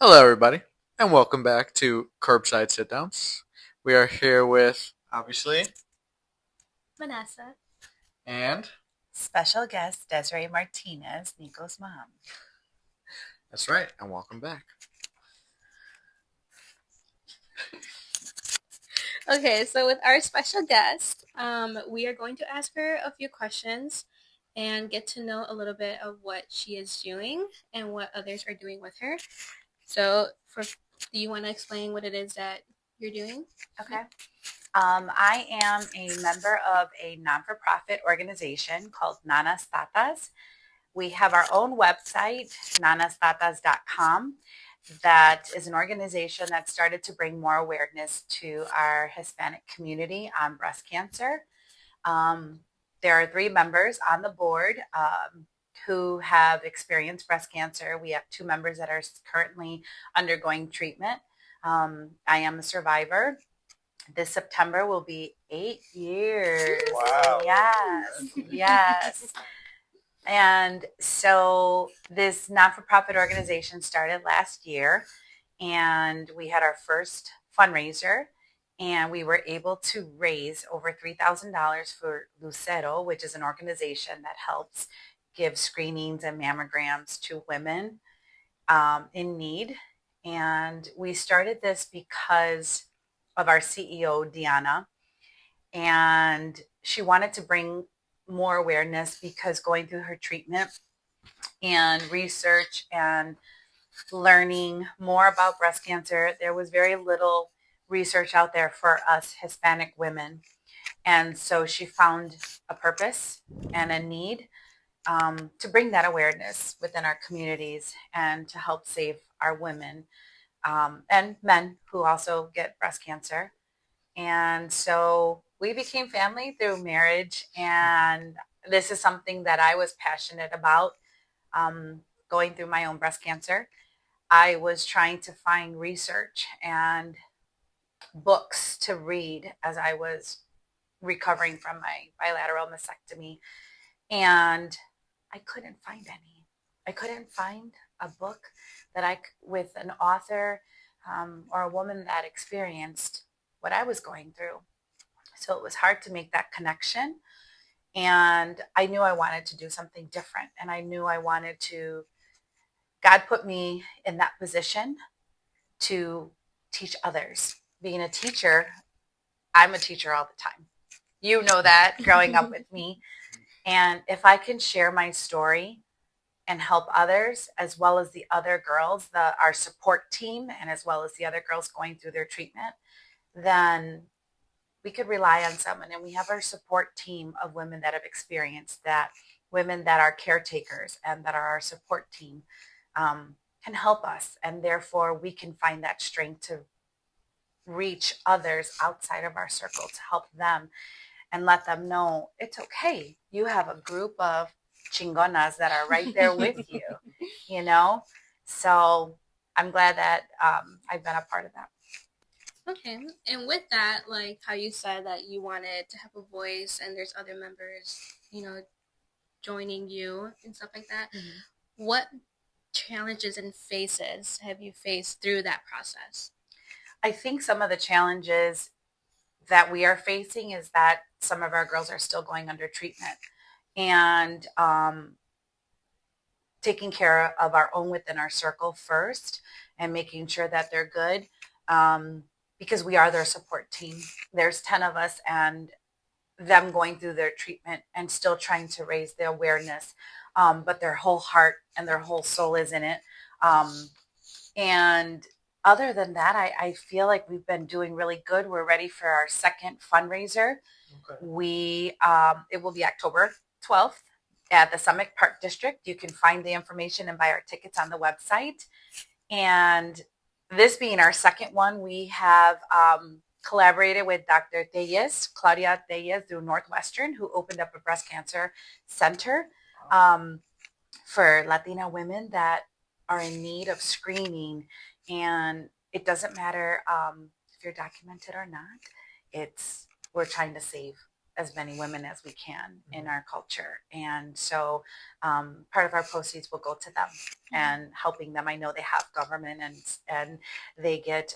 Hello, everybody, and welcome back to Curbside Sit Downs. We are here with, obviously, Vanessa. and Special guest Desiree Martinez, Nico's mom. that's right, and welcome back. Okay, so with our special guest, we are going to ask her a few questions and get to know a little bit of what she is doing and what others are doing with her. So, do you want to explain what it is that you're doing? Okay. I am a member of a non-for-profit organization called Nanas Tatas. We have our own website, nanastatas.com. That is an organization that started to bring more awareness to our Hispanic community on breast cancer. There are 3 members on the board who have experienced breast cancer. We have 2 members that are currently undergoing treatment. I am a survivor. This September will be 8 years. Wow. Yes. And so this non-for-profit organization started last year, and we had our first fundraiser, and we were able to raise over $3,000 for Lucero, which is an organization that helps give screenings and mammograms to women in need. And we started this because of our CEO, Diana, and she wanted to bring more awareness because going through her treatment and research and learning more about breast cancer, there was very little research out there for us Hispanic women. And so she found a purpose and a need to bring that awareness within our communities and to help save our women and men who also get breast cancer. And so we became family through marriage. And this is something that I was passionate about going through my own breast cancer. I was trying to find research and books to read as I was recovering from my bilateral mastectomy. And I couldn't find any. I couldn't find a book that with an author or a woman that experienced what I was going through. So it was hard to make that connection. And I knew I wanted to do something different. And I knew I wanted to, God put me in that position to teach others. Being a teacher, I'm a teacher all the time. You know that growing up with me. And if I can share my story and help others, as well as the other girls, our support team, and as well as the other girls going through their treatment, then we could rely on someone. And we have our support team of women that have experienced that, women that are caretakers and that are our support team can help us. And therefore, we can find that strength to reach others outside of our circle to help them and let them know it's okay. You have a group of chingonas that are right there with you, you know? So I'm glad that I've been a part of that. Okay, and with that, like how you said that you wanted to have a voice and there's other members, joining you and stuff like that, what challenges and phases have you faced through that process? I think some of the challenges that we are facing is that some of our girls are still going under treatment and taking care of our own within our circle first and making sure that they're good because we are their support team. There's 10 of us and them going through their treatment and still trying to raise the awareness, but their whole heart and their whole soul is in it. And other than that, I feel like we've been doing really good. We're ready for our second fundraiser. Okay. It will be October 12th at the Summit Park District. You can find the information and buy our tickets on the website. And this being our second one, we have collaborated with Dr. Claudia Tellez through Northwestern, who opened up a breast cancer center for Latina women that are in need of screening. And it doesn't matter if you're documented or not. We're trying to save as many women as we can in our culture. And so part of our proceeds will go to them and helping them. I know they have government and they get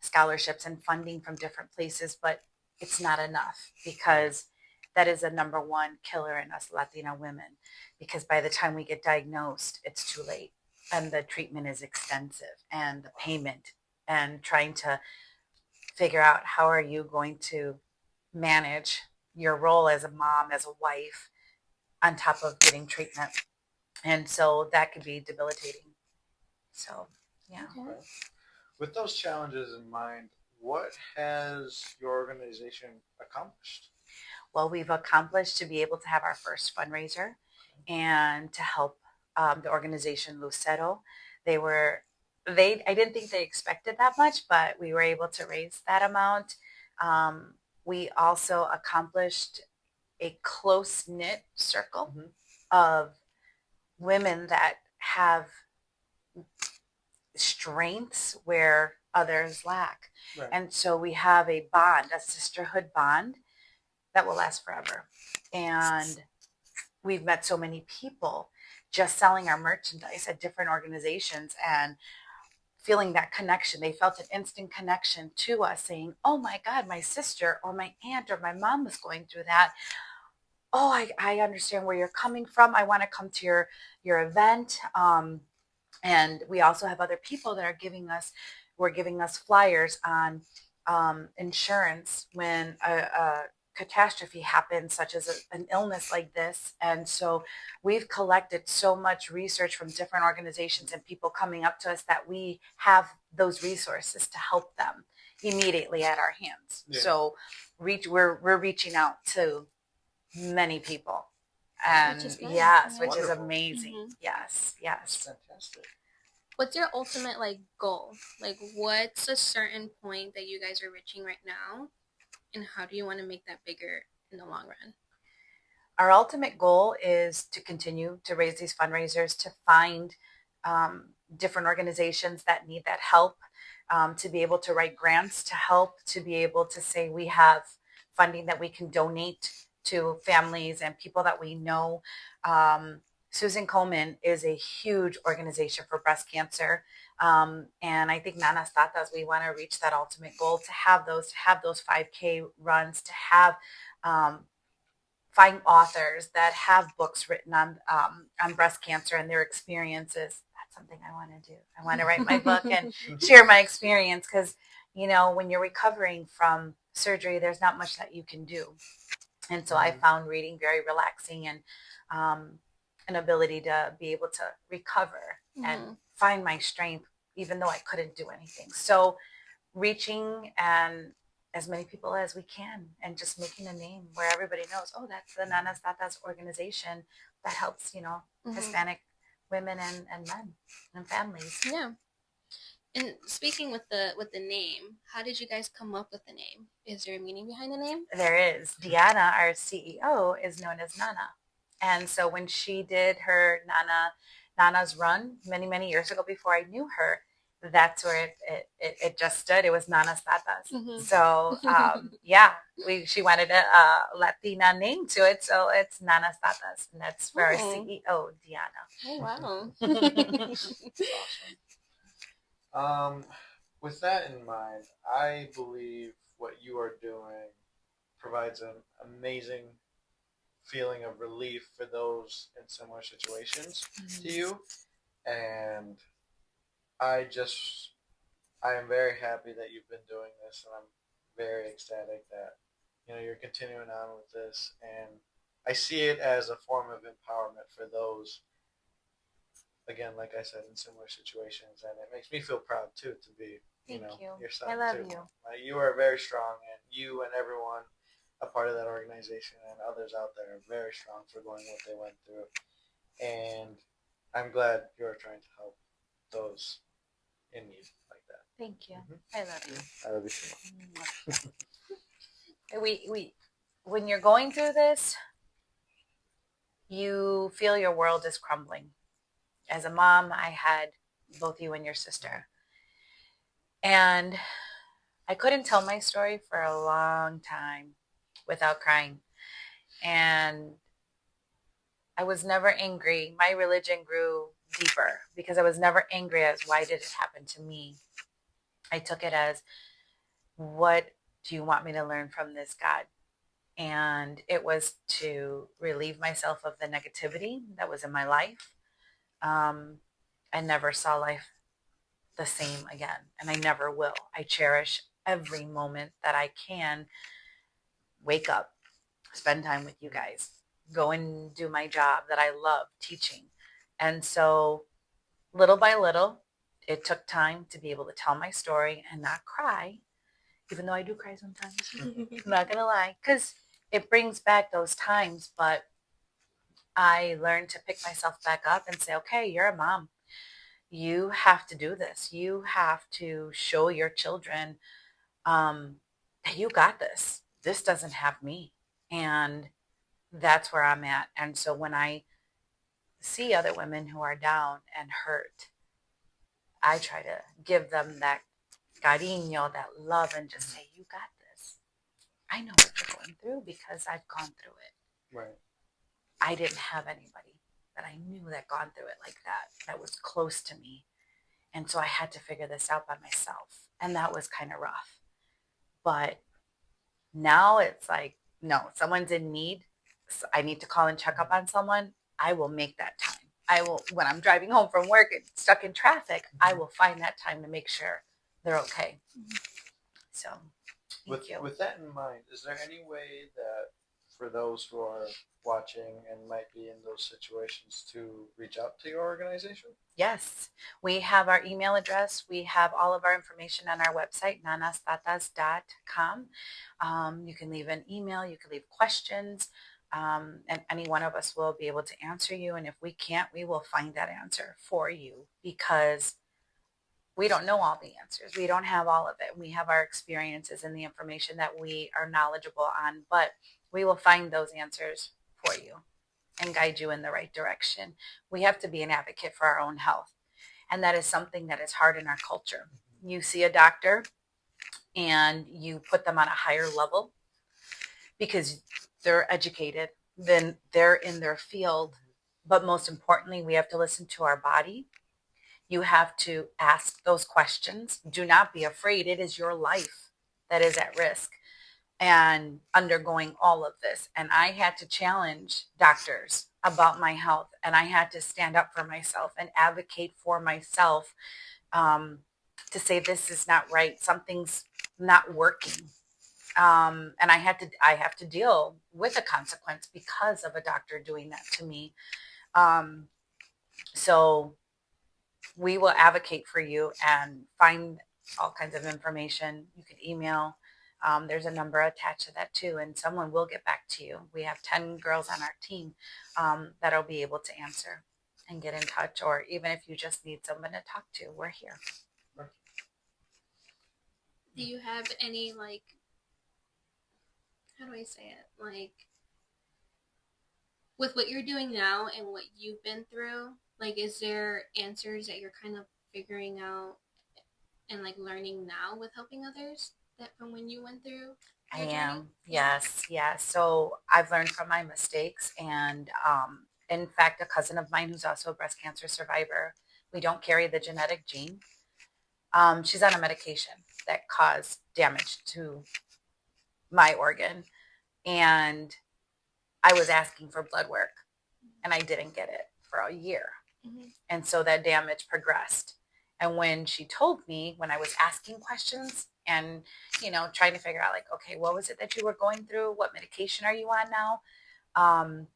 scholarships and funding from different places, but it's not enough because that is a number one killer in us Latina women, because by the time we get diagnosed, it's too late and the treatment is extensive and the payment and trying to figure out how are you going to manage your role as a mom, as a wife, on top of getting treatment. And so that could be debilitating. So, yeah. Okay. With those challenges in mind, what has your organization accomplished? Well, we've accomplished to be able to have our first fundraiser and to help the organization Lucero. I didn't think they expected that much, but we were able to raise that amount. We also accomplished a close-knit circle of women that have strengths where others lack. Right. And so we have a bond, a sisterhood bond that will last forever. And we've met so many people just selling our merchandise at different organizations and feeling that connection. They felt an instant connection to us saying, oh my God, my sister or my aunt or my mom was going through that. Oh, I understand where you're coming from. I want to come to your event. And we also have other people that are giving us flyers on insurance when a catastrophe happens, such as an illness like this. And so we've collected so much research from different organizations and people coming up to us that we have those resources to help them immediately at our hands. Yeah. So we're reaching out to many people. And which is nice. Yes, which Wonderful. Is amazing. Mm-hmm. Yes. That's fantastic. What's your ultimate goal? What's a certain point that you guys are reaching right now, and how do you want to make that bigger in the long run? Our ultimate goal is to continue to raise these fundraisers, to find different organizations that need that help, to be able to write grants to help, to be able to say we have funding that we can donate to families and people that we know. Susan Komen is a huge organization for breast cancer. And I think Nanas Tatas, we want to reach that ultimate goal to have those 5K runs, to have find authors that have books written on breast cancer and their experiences. That's something I want to do. I want to write my book and share my experience because, when you're recovering from surgery, there's not much that you can do. And so I found reading very relaxing and an ability to be able to recover and find my strength, even though I couldn't do anything. So reaching and as many people as we can and just making a name where everybody knows, oh, that's the Nanas Tatas organization that helps, Hispanic women and men and families. Yeah. And speaking with the name, how did you guys come up with the name? Is there a meaning behind the name? There is. Diana, our CEO, is known as Nana. And so when she did her Nana's run many, many years ago before I knew her, that's where it just stood. It was Nanas Tatas. So, she wanted a Latina name to it. So it's Nanas Tatas. And that's for our CEO, Diana. Oh, wow. Awesome. With that in mind, I believe what you are doing provides an amazing feeling of relief for those in similar situations to you. And I am very happy that you've been doing this, and I'm very ecstatic that, you're continuing on with this. And I see it as a form of empowerment for those, again, like I said, in similar situations. And it makes me feel proud, too, to be, your son, I love too. you. You are very strong, and you and everyone a part of that organization and others out there are very strong for going what they went through. And I'm glad you're trying to help those in need like that. Thank you. I love you. I love you so much. When you're going through this, you feel your world is crumbling. As a mom, I had both you and your sister. And I couldn't tell my story for a long time. without crying. And I was never angry. My religion grew deeper because I was never angry as why did it happen to me? I took it as, what do you want me to learn from this, God? And it was to relieve myself of the negativity that was in my life. I never saw life the same again, and I never will. I cherish every moment that I can wake up, spend time with you guys, go and do my job that I love, teaching. And so little by little, it took time to be able to tell my story and not cry, even though I do cry sometimes. I'm not going to lie, because it brings back those times. But I learned to pick myself back up and say, okay, you're a mom. You have to do this. You have to show your children that you got this. This doesn't have me. And that's where I'm at. And so when I see other women who are down and hurt, I try to give them that cariño, that love, and just say, you got this. I know what you're going through because I've gone through it. Right. I didn't have anybody that I knew that gone through it like that was close to me. And so I had to figure this out by myself. And that was kind of rough. But now it's like, no, someone's in need. I need to call and check up on someone. I will make that time. I will, when I'm driving home from work and stuck in traffic, I will find that time to make sure they're okay. So, thank you. With that in mind, is there any way that for those who are watching and might be in those situations to reach out to your organization? Yes, we have our email address. We have all of our information on our website, nanastatas.com. You can leave an email. You can leave questions. And any one of us will be able to answer you. And if we can't, we will find that answer for you, because we don't know all the answers. We don't have all of it. We have our experiences and the information that we are knowledgeable on, but we will find those answers for you and guide you in the right direction. We have to be an advocate for our own health. And that is something that is hard in our culture. You see a doctor and you put them on a higher level because they're educated, then they're in their field. But most importantly, we have to listen to our body. You have to ask those questions. Do not be afraid. It is your life that is at risk and undergoing all of this. And I had to challenge doctors about my health, and I had to stand up for myself and advocate for myself, to say this is not right. Something's not working. And I have to deal with a consequence because of a doctor doing that to me. So we will advocate for you and find all kinds of information. You can email. There's a number attached to that too, and someone will get back to you. We have 10 girls on our team that'll be able to answer and get in touch, or even if you just need someone to talk to, we're here. Do you have any, like, how do I say it? Like, with what you're doing now and what you've been through, like, is there answers that you're kind of figuring out and, like, learning now with helping others that from when you went through? I am. Yes. So I've learned from my mistakes. And in fact, a cousin of mine who's also a breast cancer survivor, we don't carry the genetic gene. She's on a medication that caused damage to my organ. And I was asking for blood work and I didn't get it for a year. Mm-hmm. And so that damage progressed. And when she told me, when I was asking questions and, trying to figure out, like, okay, what was it that you were going through? What medication are you on now?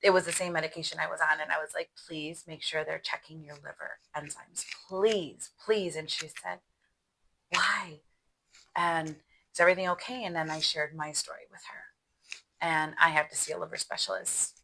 It was the same medication I was on. And I was like, please make sure they're checking your liver enzymes. Please. And she said, why? And is everything okay? And then I shared my story with her. And I have to see a liver specialist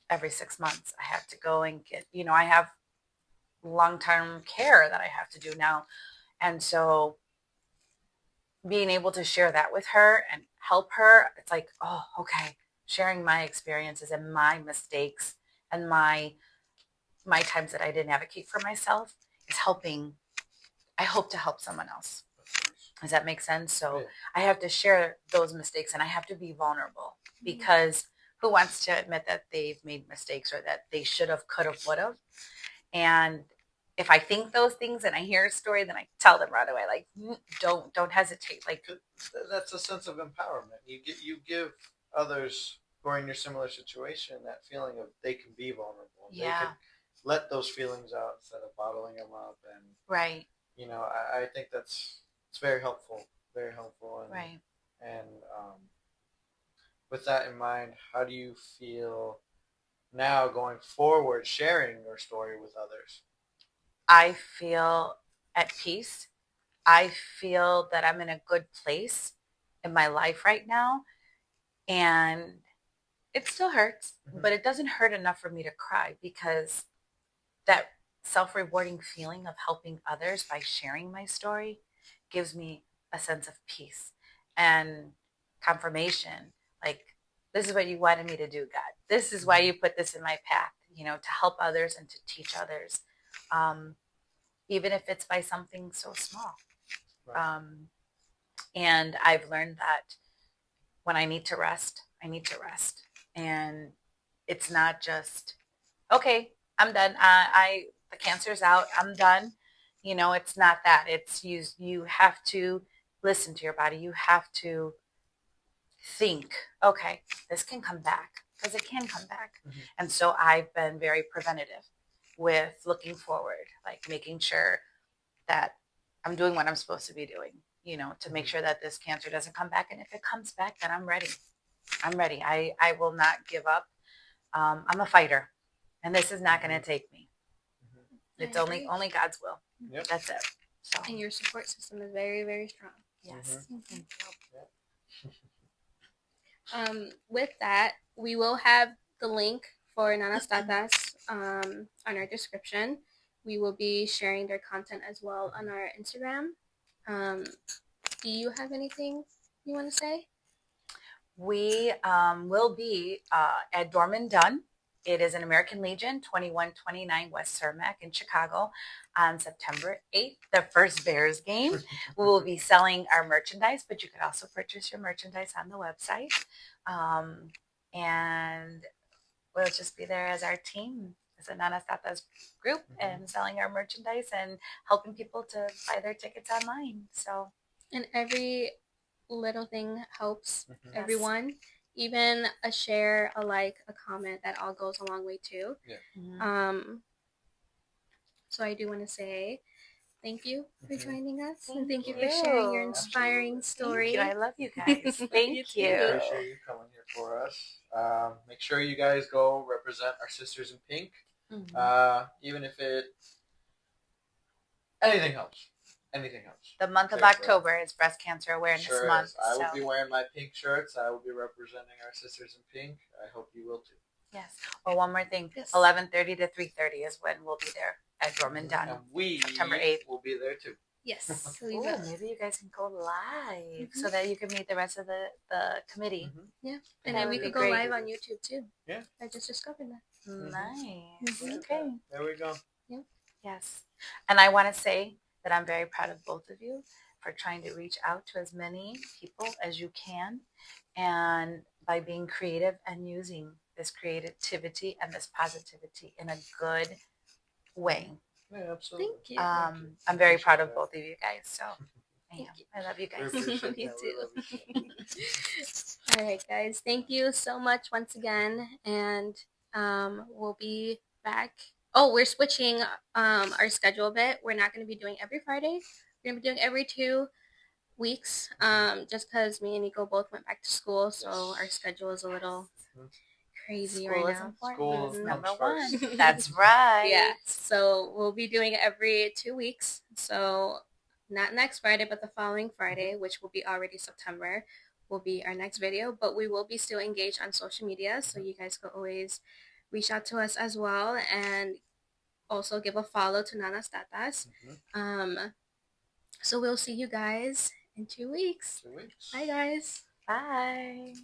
every 6 months. I have to go and get, I have long-term care that I have to do now. And so being able to share that with her and help her, it's like, oh, okay, sharing my experiences and my mistakes and my times that I didn't advocate for myself is helping. I hope to help someone else. Does that make sense? So Yeah. I have to share those mistakes and I have to be vulnerable because who wants to admit that they've made mistakes or that they should have, could have, would have? And if I think those things and I hear a story, then I tell them right away, like, don't hesitate. Like, that's a sense of empowerment. You give others who are in your similar situation that feeling of they can be vulnerable. Yeah. They can let those feelings out instead of bottling them up. And right. I think it's very helpful. Very helpful. And, Right. And with that in mind, how do you feel now going forward, sharing your story with others? I feel at peace. I feel that I'm in a good place in my life right now. And it still hurts, but it doesn't hurt enough for me to cry because that self-rewarding feeling of helping others by sharing my story gives me a sense of peace and confirmation. Like, this is what you wanted me to do, God. This is why you put this in my path, to help others and to teach others, even if it's by something so small. Right. And I've learned that when I need to rest, I need to rest. And it's not just, okay, I'm done. The cancer's out. I'm done. It's not that. It's you have to listen to your body. You have to think, okay, this can come back because it can come back. Mm-hmm. And so I've been very preventative with looking forward, like making sure that I'm doing what I'm supposed to be doing, to make sure that this cancer doesn't come back. And if it comes back, then I'm ready. I'm ready. I will not give up. I'm a fighter, and this is not going to take me. It's only God's will. Yep. That's it. So. And your support system is very, very strong. Yes. Mm-hmm. With that, we will have the link for Nanas Tatas on our description. We will be sharing their content as well on our Instagram. Do you have anything you want to say? We will be at Dormann Dunn. It is an American Legion, 2129 West Cermak in Chicago on September 8th, the first Bears game. We will be selling our merchandise, but you could also purchase your merchandise on the website. And we'll just be there as our team, as a Nanas Tatas group, and selling our merchandise and helping people to buy their tickets online. So, and every little thing helps everyone. Even a share, a like, a comment, that all goes a long way too. Yeah. So I do want to say thank you for joining us. And thank you for sharing your inspiring story. Thank you. I love you guys. Thank you. Appreciate you coming here for us. Make sure you guys go represent our sisters in pink. Even if anything helps. Anything helps. The month of October is Breast Cancer Awareness Month. I will be wearing my pink shirts. I will be representing our sisters in pink. I hope you will too. Yes. Well, one more thing. 11:30 to 3:30 is when we'll be there at Dormann Dunn. And we September 8th will be there too. Yes. Ooh, maybe you guys can go live so that you can meet the rest of the committee. Yeah. And then we could go live on YouTube too. Yeah. I just discovered that. Nice. Okay. There we go. Yeah. Yes. And I want to say that I'm very proud of both of you for trying to reach out to as many people as you can, and by being creative and using this creativity and this positivity in a good way. Yeah, absolutely. Thank you. I'm very proud of both of you guys. So I love you guys. Me too. All right, guys. Thank you so much once again, and we'll be back. Oh, we're switching our schedule a bit. We're not going to be doing every Friday. We're going to be doing every 2 weeks, just because me and Nico both went back to school, so our schedule is a little crazy right now. School is number one. That's right. Yeah, so we'll be doing it every 2 weeks. So not next Friday, but the following Friday, which will be already September, will be our next video. But we will be still engaged on social media, so you guys can always reach out to us as well, and also give a follow to Nanas Tatas. So we'll see you guys in 2 weeks. 2 weeks. Bye, guys. Bye.